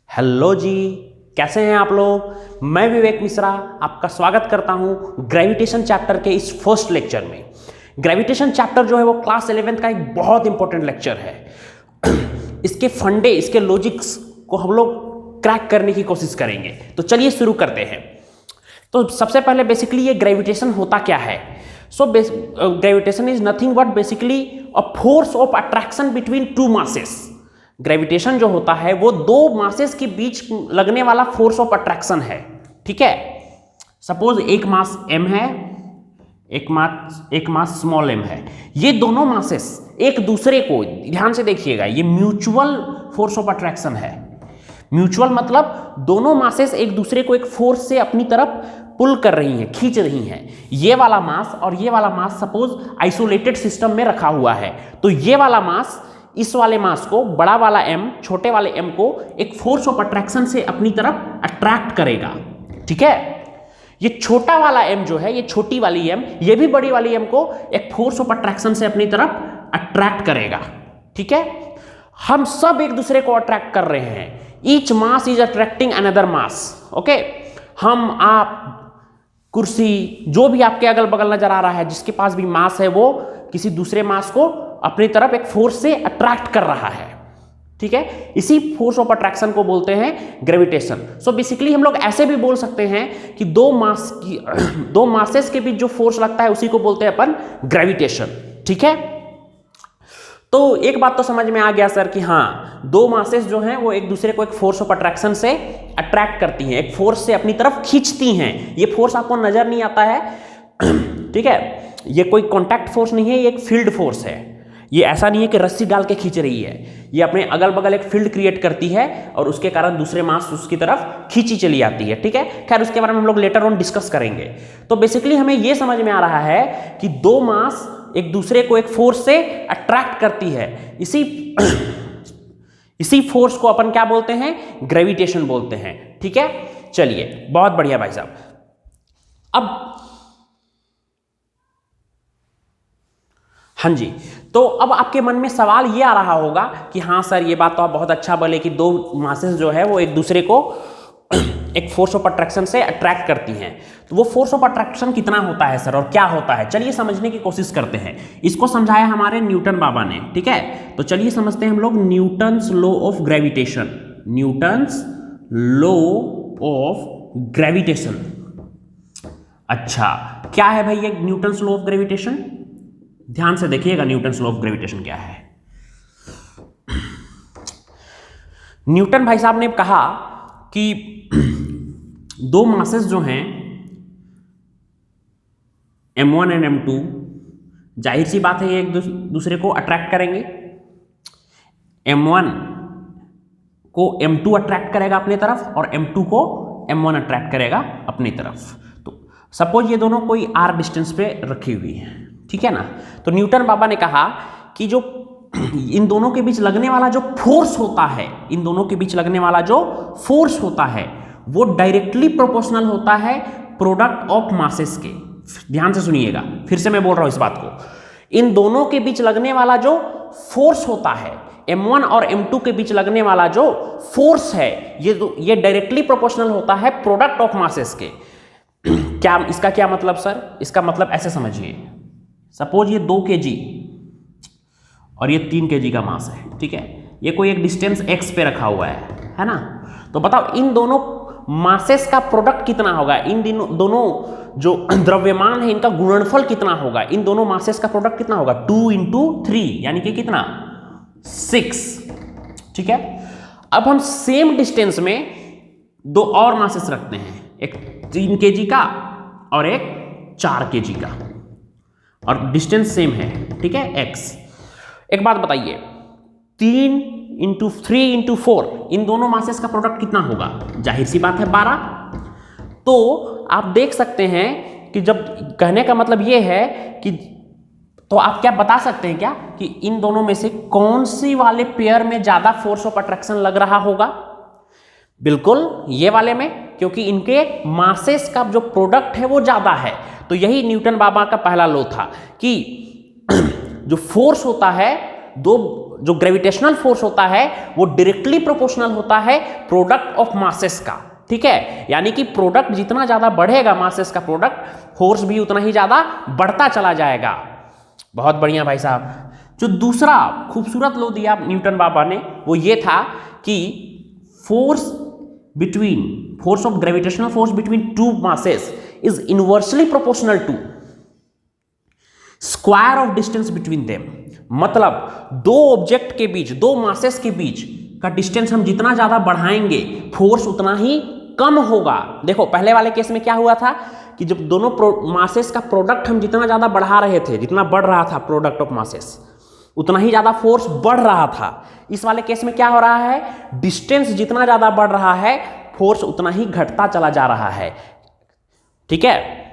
Hello जी, कैसे हैं आप लोग। मैं विवेक मिश्रा आपका स्वागत करता हूं ग्रेविटेशन चैप्टर के इस फर्स्ट लेक्चर में। ग्रेविटेशन चैप्टर जो है वो क्लास 11th का एक बहुत इंपॉर्टेंट लेक्चर है। इसके फंडे, इसके लॉजिक्स को हम लोग क्रैक करने की कोशिश करेंगे। तो चलिए शुरू करते हैं। तो सबसे पहले बेसिकली ये ग्रेविटेशन होता क्या है। Gravitation is nothing but basically a force of attraction between two masses. Gravitation जो होता है वो दो मासेस के बीच लगने वाला फोर्स ऑफ अट्रैक्शन है। ठीक है, सपोज एक मास m है, एक मास स्मॉल m है। ये दोनों मासेस एक दूसरे को, ध्यान से देखिएगा, ये म्यूचुअल फोर्स ऑफ अट्रैक्शन है। म्यूचुअल मतलब दोनों मासेस एक दूसरे को एक फोर्स से अपनी तरफ पुल कर रही हैं, खींच रही हैं। ये वाला मास और ये वाला मास सपोज आइसोलेटेड सिस्टम में रखा हुआ है, तो ये वाला मास इस वाले मास को, बड़ा वाला m छोटे वाले m को एक फोर्स ऑफ अट्रैक्शन से अपनी तरफ अट्रैक्ट करेगा। ठीक है, ये छोटा वाला m जो है, ये छोटी वाली m, ये भी बड़ी वाली m को एक फोर्स ऑफ अट्रैक्शन से अपनी तरफ अट्रैक्ट करेगा। ठीक है, हम सब एक दूसरे को अट्रैक्ट कर रहे हैं। Each mass is attracting another mass. Okay, हम, आप, कुर्सी, जो भी आपके अगल बगल नजर आ रहा है, जिसके पास भी मास है, वो किसी दूसरे मास को अपनी तरफ एक फोर्स से अट्रैक्ट कर रहा है। ठीक है, इसी फोर्स ऑफ अट्रैक्शन को बोलते हैं ग्रेविटेशन। सो बेसिकली हम लोग ऐसे भी बोल सकते हैं कि दो मासेस के बीच जो फोर्स लगता है उसी को बोलते हैं अपन ग्रेविटेशन। ठीक है, तो एक बात तो समझ में आ गया सर कि हाँ, दो मासेस जो हैं वो एक दूसरे को एक फोर्स ऑफ अट्रैक्शन से अट्रैक्ट करती हैं, एक फोर्स से अपनी तरफ खींचती हैं। ये फोर्स आपको नजर नहीं आता है। ठीक है, ये कोई कॉन्टैक्ट फोर्स नहीं है, ये एक फील्ड फोर्स है। ये ऐसा नहीं है कि रस्सी डाल के खींच रही है, ये अपने अगल बगल एक फील्ड क्रिएट करती है और उसके कारण दूसरे मास उसकी तरफ खींची चली आती है। ठीक है, खैर उसके बारे में हम लोग लेटर ऑन डिस्कस करेंगे। तो बेसिकली हमें ये समझ में आ रहा है कि दो मास एक दूसरे को एक फोर्स से अट्रैक्ट करती है। इसी फोर्स को अपन क्या बोलते हैं, ग्रेविटेशन बोलते हैं। ठीक है, चलिए, बहुत बढ़िया भाई साहब। अब हाँ जी, तो अब आपके मन में सवाल ये आ रहा होगा कि हाँ सर, ये बात तो आप बहुत अच्छा बोले कि दो मासेस जो है वो एक दूसरे को एक फोर्स ऑफ अट्रैक्शन से अट्रैक्ट करती हैं। तो वो फोर्स ऑफ अट्रैक्शन कितना होता है सर, और क्या होता है, चलिए समझने की कोशिश करते हैं। इसको समझाया हमारे न्यूटन बाबा ने। ठीक है, तो चलिए समझते हैं हम लोग Newton's law of gravitation. Newton's law of gravitation. अच्छा, क्या है भाई ये न्यूटन्स लॉ ऑफ ग्रेविटेशन? ध्यान से देखिएगा, न्यूटन्स लॉ ऑफ ग्रेविटेशन क्या है। न्यूटन भाई साहब ने कहा कि दो मासेस जो हैं m1 एंड m2, जाहिर सी बात है ये एक दूसरे को अट्रैक्ट करेंगे। m1 को m2 अट्रैक्ट करेगा अपनी तरफ और m2 को m1 अट्रैक्ट करेगा अपनी तरफ। तो सपोज ये दोनों कोई r डिस्टेंस पे रखी हुई है। ठीक है ना, तो न्यूटन बाबा ने कहा कि जो इन दोनों के बीच लगने वाला जो फोर्स होता है, इन दोनों के बीच लगने वाला जो फोर्स होता है वो डायरेक्टली प्रोपोर्शनल होता है प्रोडक्ट ऑफ मासेस के। ध्यान से सुनिएगा, फिर से मैं बोल रहा हूं इस बात को। इन दोनों के बीच लगने वाला जो फोर्स होता है, m1 और m2 के बीच लगने वाला जो फोर्स है, ये डायरेक्टली प्रोपोर्शनल होता है प्रोडक्ट ऑफ मासेस के। क्या इसका क्या मतलब सर? इसका मतलब ऐसे समझिए, सपोज ये 2 kg और ये 3 kg का मास है। ठीक है, ये कोई एक डिस्टेंस x पे रखा हुआ है ना। तो बताओ इन दोनों मासेस का प्रोडक्ट कितना होगा, इन दोनों जो द्रव्यमान है इनका गुणनफल कितना होगा, इन दोनों मासेस का प्रोडक्ट कितना होगा, 2 × 3 यानी कि कितना, 6। ठीक है, अब हम सेम डिस्टेंस में दो और मासेस रखते हैं, एक 3 kg का और एक 4 kg का, और डिस्टेंस सेम है। ठीक है, x। एक बात बताइए, 3 × 3 × 4, इन दोनों मासेस का प्रोडक्ट कितना होगा? जाहिर सी बात है 12। तो आप देख सकते हैं कि जब कहने का मतलब ये है कि, तो आप क्या बता सकते हैं क्या कि इन दोनों में से कौन सी वाले पेयर में ज्यादा फोर्स ऑफ अट्रैक्शन लग रहा होगा? बिल्कुल ये वाले में, क्योंकि इनके मासेस का जो प्रोडक्ट है वो ज्यादा है। तो यही न्यूटन बाबा का पहला लॉ था कि जो फोर्स होता है दो जो ग्रेविटेशनल फोर्स होता है वो डायरेक्टली प्रोपोर्शनल होता है प्रोडक्ट ऑफ मासेस का, ठीक है। यानी कि प्रोडक्ट जितना ज्यादा बढ़ेगा मासेस का प्रोडक्ट, फोर्स भी उतना ही ज्यादा बढ़ता चला जाएगा। बहुत बढ़िया भाई साहब। जो दूसरा खूबसूरत लॉ दिया न्यूटन बाबा ने वो ये था कि force of gravitational force between two masses is inversely proportional to square of distance between them. मतलब दो ऑब्जेक्ट के बीच, दो मासेस के बीच का डिस्टेंस हम जितना ज्यादा बढ़ाएंगे फोर्स उतना ही कम होगा। देखो पहले वाले केस में क्या हुआ था कि जब दोनों मासेस का प्रोडक्ट हम जितना ज्यादा बढ़ा रहे थे, जितना बढ़ रहा था प्रोडक्ट ऑफ मासेस, उतना ही ज्यादा फोर्स बढ़ रहा था। इस वाले केस में क्या हो रहा है, डिस्टेंस जितना ज्यादा बढ़ रहा है फोर्स उतना ही घटता चला जा रहा है, ठीक है।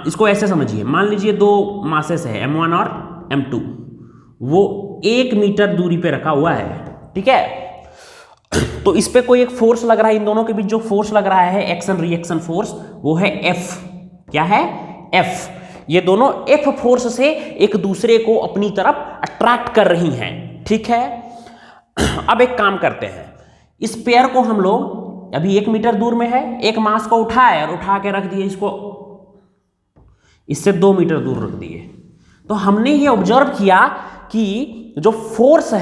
इसको ऐसे समझिए, मान लीजिए दो मासेस है M1 और M2, वो 1 मीटर दूरी पे रखा हुआ है, ठीक है। तो इस पे कोई एक फोर्स लग रहा है, इन दोनों के बीच जो फोर्स लग रहा है एक्शन रिएक्शन फोर्स, वो है F। क्या है? F। ये दोनों F फोर्स से एक दूसरे को अपनी तरफ अट्रैक्ट कर रही हैं, ठीक है। अब एक काम करते हैं, इस पेयर को हम लोग अभी 1 मीटर दूर में है, एक मास को उठाए और उठा के रख दिए, इसको इससे 2 मीटर दूर रख दिए। तो हमने ये ऑब्जर्व किया कि जो फोर्स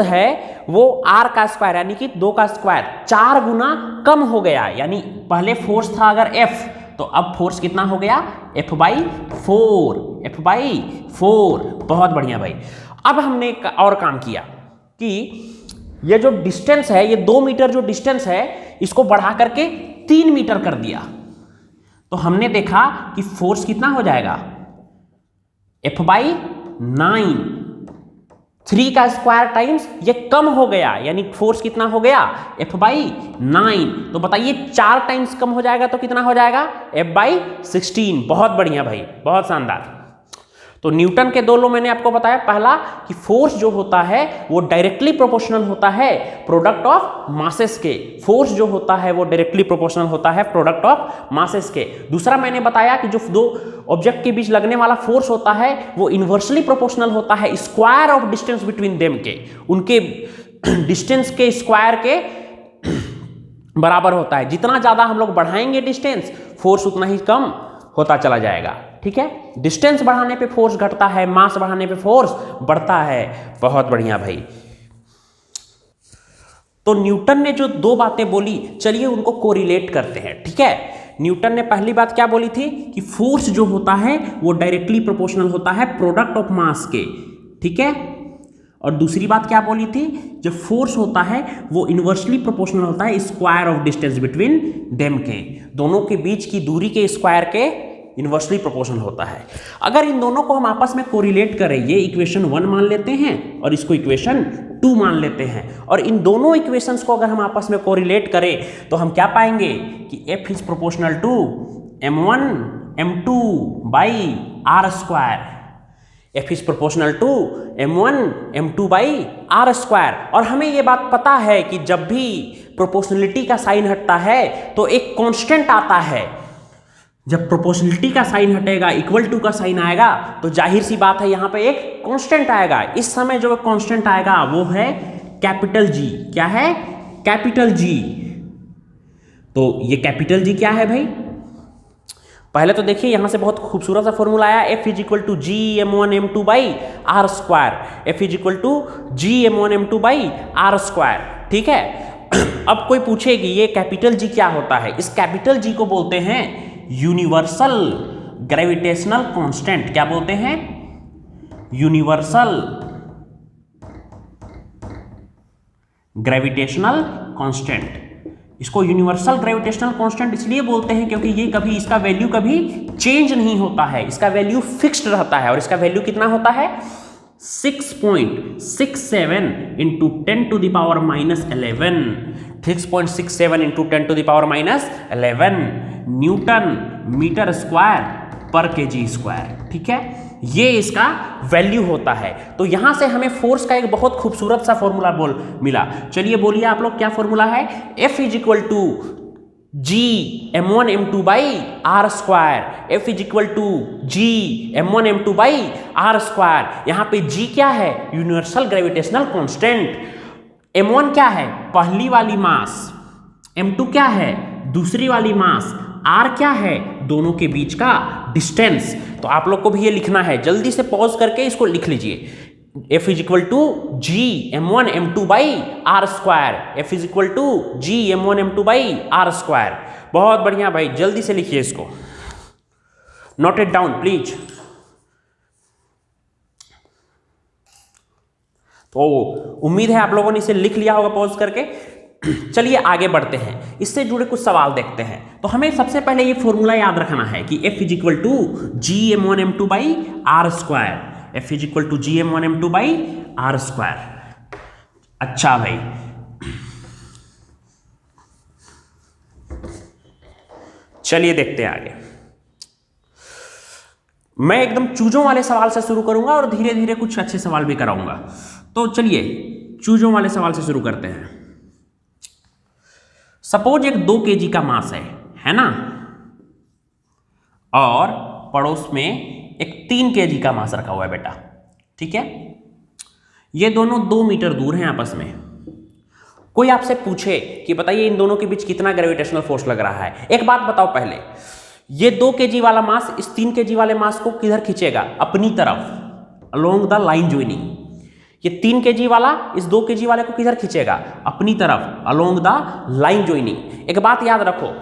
है वो R का स्क्वायर यानी कि 2 का स्क्वायर 4 गुना कम हो गया। यानी पहले फोर्स था अगर F, तो अब फोर्स कितना हो गया, F/4। बहुत बढ़िया भाई। अब हमने एक और काम किया कि ये जो डिस्टेंस है, ये 2 मीटर जो डिस्टेंस है, इसको बढ़ा करके 3 मीटर कर दिया। तो हमने देखा कि फोर्स कितना हो जाएगा, F/9। 3 का स्क्वायर टाइम्स ये कम हो गया, यानी फोर्स कितना हो गया, F/9। तो बताइए 4 टाइम्स कम हो जाएगा तो कितना हो जाएगा, F/16। बहुत बढ़िया भाई, बहुत शानदार। तो न्यूटन के 2 लॉ मैंने आपको बताया। पहला कि फोर्स जो होता है वो डायरेक्टली प्रोपोर्शनल होता है प्रोडक्ट ऑफ मासेस के। फोर्स जो होता है वो डायरेक्टली प्रोपोर्शनल होता है प्रोडक्ट ऑफ मासेस के। दूसरा मैंने बताया कि जो दो ऑब्जेक्ट के बीच लगने वाला फोर्स होता है वो इनवर्सली प्रोपोर्शनल होता है square of distance between them के, उनके डिस्टेंस के स्क्वायर के बराबर होता है। जितना ज्यादा हम लोग बढ़ाएंगे डिस्टेंस, फोर्स उतना ही कम होता चला जाएगा, ठीक है। डिस्टेंस बढ़ाने पे फोर्स घटता है, मास बढ़ाने पे फोर्स बढ़ता है। बहुत बढ़िया भाई। तो न्यूटन ने जो 2 बातें बोली, चलिए उनको कोरिलेट करते हैं, ठीक है। न्यूटन ने पहली बात क्या बोली थी कि फोर्स जो होता है वो डायरेक्टली प्रोपोर्शनल होता है प्रोडक्ट ऑफ मास के, ठीक है। और दूसरी बात क्या बोली थी, जो फोर्स होता है वो इनवर्सली प्रोपोर्शनल होता है square of distance between them के, दोनों के बीच की दूरी के स्क्वायर के इनवर्सली प्रोपोर्शनल होता है। अगर इन दोनों को हम आपस में कोरिलेट करें, ये इक्वेशन 1 मान लेते हैं और इसको इक्वेशन 2 मान लेते हैं, और इन दोनों इक्वेशंस को अगर हम आपस में कोरिलेट करें तो हम क्या पाएंगे कि F is proportional to M1 M2 by R square. F is proportional to M1 M2 by R square. और हमें ये बात पता है कि जब भी प्रोपोर्शनलिटी का साइन हटता है तो एक कांस्टेंट आता है। जब प्रोपोर्शनलिटी का साइन हटेगा, इक्वल टू का साइन आएगा, तो जाहिर सी बात है यहाँ पे एक कांस्टेंट आएगा। इस समय जो कांस्टेंट आएगा वो है कैपिटल G। क्या है? Capital G। तो ये कैपिटल G क्या है भाई? पहले तो देखिए यहाँ से बहुत खूबसूरत सा फॉर्मूला आया, F is equal to G M1 M2 by R square. F is equal to G M1 M2 by R square, ठीक है। अब कोई पूछेगी ये कैपिटल G क्या होता है? इस कैपिटल G को बोलते हैं यूनिवर्सल ग्रेविटेशनल कांस्टेंट। क्या बोलते हैं? Universal gravitational constant. इसको यूनिवर्सल ग्रेविटेशनल कांस्टेंट इसलिए बोलते हैं क्योंकि ये कभी, इसका वैल्यू कभी चेंज नहीं होता है, इसका वैल्यू फिक्स्ड रहता है। और इसका वैल्यू कितना होता है? 6.67 into 10 to the power minus 11। 6.67 into 10 to the power minus 11 newton metre square पर केजी स्क्वायर, ठीक है। ये इसका वैल्यू होता है। तो यहां से हमें फोर्स का एक बहुत खूबसूरत सा फॉर्मूला मिला। चलिए बोलिए आप लोग क्या फॉर्मूला है? F is equal to G m1m2/r², F is equal to G m1m2/r²। यहां पे G क्या है? Universal gravitational constant. m1 क्या है? पहली वाली मास। m2 क्या है? दूसरी वाली मास। r क्या है? दोनों के बीच का डिस्टेंस। तो आप लोग को भी ये लिखना है, जल्दी से पॉज करके इसको लिख लीजिए। F is equal to G m1m2/r², F is equal to G m1m2/r²। बहुत बढ़िया भाई, जल्दी से लिखिए इसको, नोट इट डाउन प्लीज। तो उम्मीद है आप लोगों ने इसे लिख लिया होगा पॉज करके। चलिए आगे बढ़ते हैं, इससे जुड़े कुछ सवाल देखते हैं। तो हमें सबसे पहले ये फॉर्मूला याद रखना है कि F is equal to Gm1m2/r², F is equal to Gm1m2/r²। अच्छा भाई, चलिए देखते हैं आगे। मैं एकदम चूजों वाले सवाल से शुरू करूंगा और धीरे धीरे कुछ अच्छे सवाल भी कराऊंगा। तो चलिए चूजों वाले सवाल से शुरू करते हैं। सपोज एक 2 kg का मास है ना, और पड़ोस में एक 3 kg का मास रखा हुआ है बेटा, ठीक है। ये दोनों 2 मीटर दूर हैं आपस में। कोई आपसे पूछे कि बताइए इन दोनों के बीच कितना ग्रेविटेशनल फोर्स लग रहा है। एक बात बताओ पहले, ये 2 kg वाला मास इस 3 kg वाले मास को किधर खींचेगा? अपनी तरफ, अलोंग द लाइन ज्वाइनिंग। ये 3 kg वाला इस 2 kg वाले को किधर खींचेगा? अपनी तरफ, अलोंग द लाइन ज्वाइनिंग। एक बात याद रखो,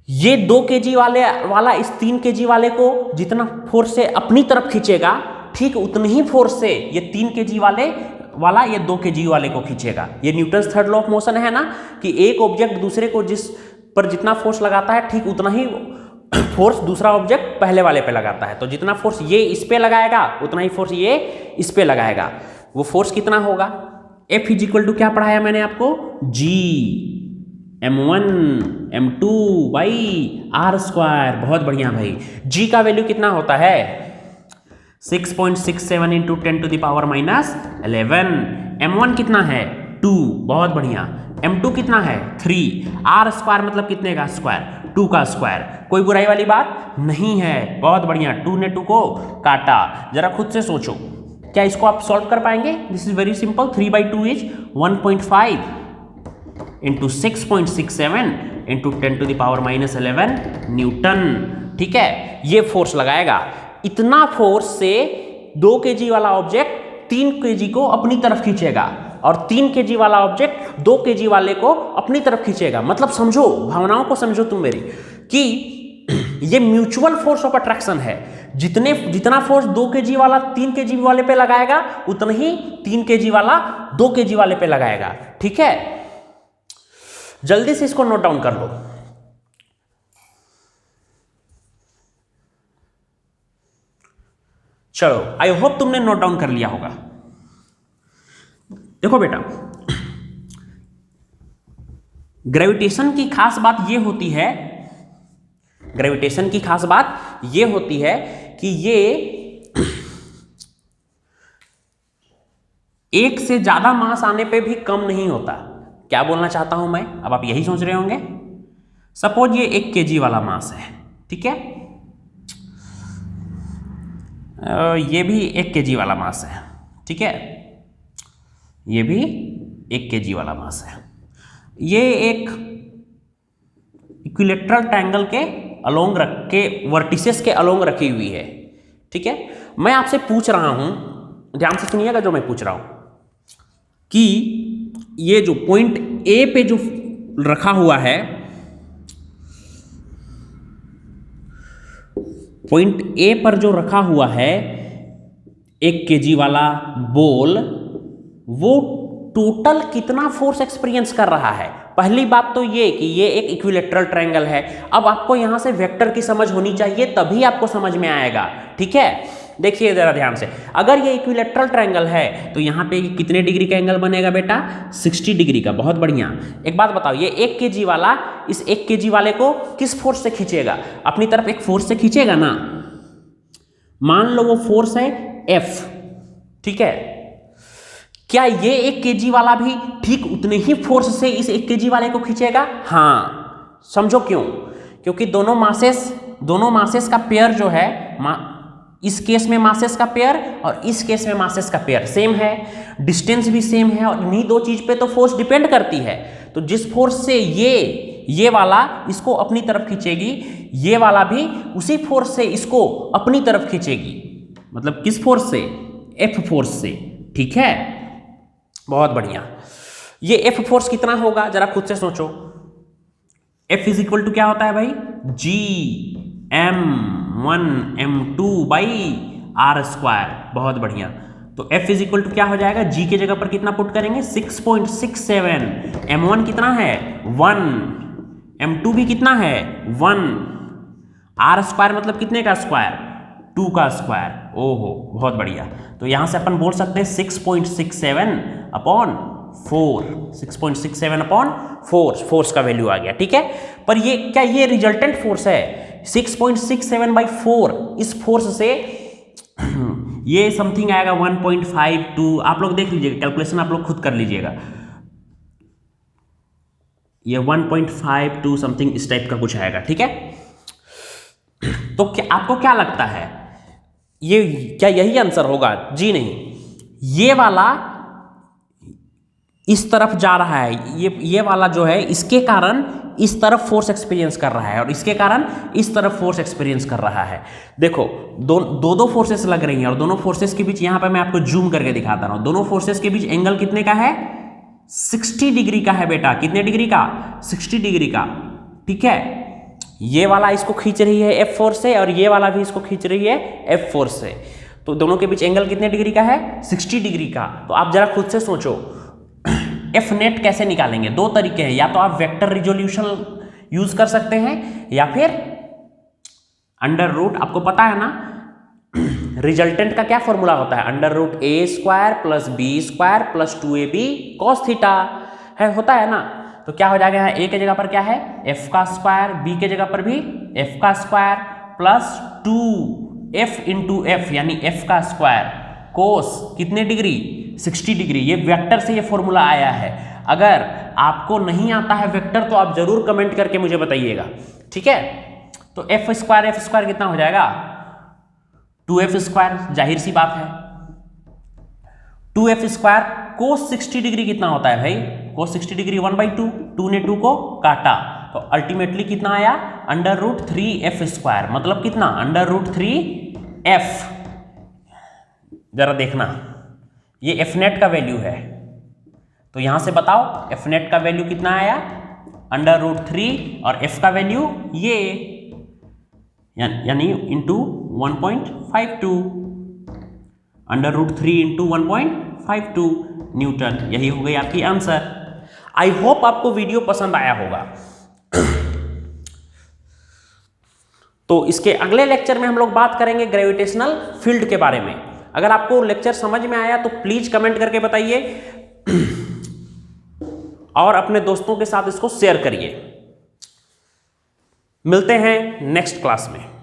ये 2 kg वाला इस 3 kg वाले को जितना फोर्स से अपनी तरफ खींचेगा, ठीक उतनी ही फोर्स से ये 3 kg वाला ये 2 kg वाले को खींचेगा। ये Newton's third law of motion है ना, कि एक ऑब्जेक्ट दूसरे को जिस पर जितना फोर्स लगाता है, ठीक उतना ही फोर्स दूसरा ऑब्जेक्ट पहले वाले पे लगाता है। तो जितना फोर्स ये इस पे लगाएगा, उतना ही फोर्स ये इस पे लगाएगा। वो फोर्स कितना होगा? F इज इक्वल टू क्या पढ़ाया मैंने आपको? Gm1m2/r²। बहुत बढ़िया भाई। G का वैल्यू कितना होता है? 6.67 इंटू 10⁻⁻11। m1 कितना है? 2। बहुत बढ़िया। m2 कितना है? 3। r² मतलब कितने का स्क्वायर? 2 का स्क्वायर। कोई बुराई वाली बात नहीं है। बहुत बढ़िया, 2 ने 2 को काटा। जरा खुद से सोचो, क्या इसको आप सॉल्व कर पाएंगे? This is very simple. 3/2 is 1.5 into 6.67 into 10⁻⁻11 Newton. ठीक है, ये फोर्स लगाएगा। इतना फोर्स से 2 kg वाला ऑब्जेक्ट 3 kg को अपनी तरफ खींचेगा, और 3 kg वाला ऑब्जेक्ट 2 kg वाले को अपनी तरफ खींचेगा। मतलब समझो, भावनाओं को समझो तुम मेरी, कि ये म्यूचुअल फोर्स ऑफ अट्रैक्शन है। जितना फोर्स 2 kg वाला 3 kg वाले पे लगाएगा, उतना ही 3 kg वाला 2 kg वाले पे लगाएगा। ठीक है, जल्दी से इसको नोट डाउन कर लो। चलो, आई होप तुमने नोट डाउन कर लिया होगा। देखो बेटा, ग्रेविटेशन की खास बात यह होती है, ग्रेविटेशन की खास बात यह होती है कि ये एक से ज्यादा मास आने पे भी कम नहीं होता। क्या बोलना चाहता हूं मैं? अब आप यही सोच रहे होंगे। सपोज ये 1 kg वाला मास है, ठीक है, ये भी 1 kg वाला मास है, ठीक है, ये भी 1 kg वाला मास है। ये एक इक्विलेटरल ट्रायंगल के अलोंग रख के, वर्टिसेस के अलोंग रखी हुई है। ठीक है, मैं आपसे पूछ रहा हूं, ध्यान से सुनिएगा जो मैं पूछ रहा हूं, कि ये जो पॉइंट ए पे जो रखा हुआ है, पॉइंट ए पर जो रखा हुआ है 1 kg वाला बॉल, वो टोटल कितना फोर्स एक्सपीरियंस कर रहा है? पहली बात तो ये कि ये एक इक्विलेटरल ट्रायंगल है। अब आपको यहां से वेक्टर की समझ होनी चाहिए, तभी आपको समझ में आएगा। ठीक है, देखिए जरा ध्यान से, अगर ये इक्विलेटरल ट्रायंगल है तो यहां पे कितने डिग्री का एंगल बनेगा बेटा? 60 डिग्री का। बहुत बढ़िया। एक बात बताओ, ये 1 kg वाला इस 1 kg वाले को किस फोर्स से खींचेगा? अपनी तरफ एक फोर्स से खींचेगा ना। मान लो वो फोर्स है F, ठीक है, क्या ये 1 kg वाला भी ठीक उतने ही फोर्स से इस 1 kg वाले को खींचेगा? हाँ, समझो क्यों? क्योंकि दोनों मासेस का पेयर जो है, इस केस में मासेस का पेयर और इस केस में मासेस का पेयर सेम है, डिस्टेंस भी सेम है, और इन्हीं दो चीज पे तो फोर्स डिपेंड करती है। तो जिस फोर्स से ये वाला इसको अपनी तरफ खींचेगी, ये वाला भी उसी फोर्स से इसको अपनी तरफ खींचेगी। मतलब किस फोर्स से? F फोर्स से। ठीक है, बहुत बढ़िया। ये F फोर्स कितना होगा जरा खुद से सोचो। F इज इक्वल टू क्या होता है भाई? Gm1m2 by are square. बहुत बढ़िया। तो F इज इक्वल टू क्या हो जाएगा? G के जगह पर कितना पुट करेंगे? 6.67। m1 कितना है? 1। m2 भी कितना है? 1। आर स्क्वायर मतलब कितने का स्क्वायर? 2 का स्क्वायर। ओहो, बहुत बढ़िया। तो यहां से अपन बोल सकते हैं 6.67 अपॉन 4। 6.67 अपॉन 4 फोर्स का वैल्यू आ गया। ठीक है, पर ये क्या ये रिजल्टेंट फोर्स है? 6.67/4 इस फोर्स से ये समथिंग आएगा 1.52। आप लोग देख लीजिएगा, कैलकुलेशन आप लोग खुद कर लीजिएगा। ये 1.52 समथिंग इस टाइप का कुछ आएगा। ठीक है, तो क्या आपको क्या लगता है, ये क्या यही आंसर होगा? जी नहीं, ये वाला इस तरफ जा रहा है, ये वाला जो है इसके कारण इस तरफ फोर्स एक्सपीरियंस कर रहा है, और इसके कारण इस तरफ फोर्स एक्सपीरियंस कर रहा है। देखो, दो फोर्सेस लग रही हैं, और दोनों फोर्सेस के बीच यहां पर मैं आपको जूम करके दिखाता रहा हूं। दोनों फोर्सेस के बीच एंगल कितने का है? 60 डिग्री का है बेटा। कितने डिग्री का? 60 डिग्री का। ठीक है, ये वाला इसको खींच रही है F फोर्स से, और ये वाला भी इसको खींच रही है F फोर्स से। तो दोनों के बीच एंगल कितने डिग्री का है? 60 डिग्री का। तो आप जरा खुद से सोचो, F नेट कैसे निकालेंगे? दो तरीके हैं, या तो आप वेक्टर रिजोल्यूशन यूज कर सकते हैं, या फिर अंडर रूट। आपको पता है ना रिजल्टेंट का क्या फॉर्मूला होता है? Under root a² plus b² plus 2ab cos theta है, होता है ना। तो क्या हो जाएगा? यहाँ a के जगह पर क्या है? f का स्क्वायर, b के जगह पर भी f का square plus 2f into f यानी f का स्क्वायर कोस कितने डिग्री? 60 डिग्री। ये वेक्टर से ये फॉर्मूला आया है। अगर आपको नहीं आता है वेक्टर तो आप जरूर कमेंट करके मुझे बताइएगा। ठीक है, तो f स्क्वायर कितना हो जाएगा? 2f स्क्वायर, जाहिर सी बात है। 2f स्क्वायर कोस 60 डिग्री कितना होता है भाई? कोस 60 डिग्री 1/2। 2 ने 2 को काटा तो अल्टीमेटली कितना आया? Under root 3f square. मतलब कितना? Under root 3f। जरा देखना, ये f नेट का वैल्यू है, तो यहां से बताओ f नेट का वैल्यू कितना आया? अंडर रूट 3 और f का वैल्यू ये, यानी into 1.52। Under root 3 into 1.52 newton. यही हो गई आपकी आंसर। आई होप आपको वीडियो पसंद आया होगा। तो इसके अगले लेक्चर में हम लोग बात करेंगे ग्रेविटेशनल फील्ड के बारे में। अगर आपको लेक्चर समझ में आया तो प्लीज कमेंट करके बताइए और अपने दोस्तों के साथ इसको शेयर करिए। मिलते हैं नेक्स्ट क्लास में।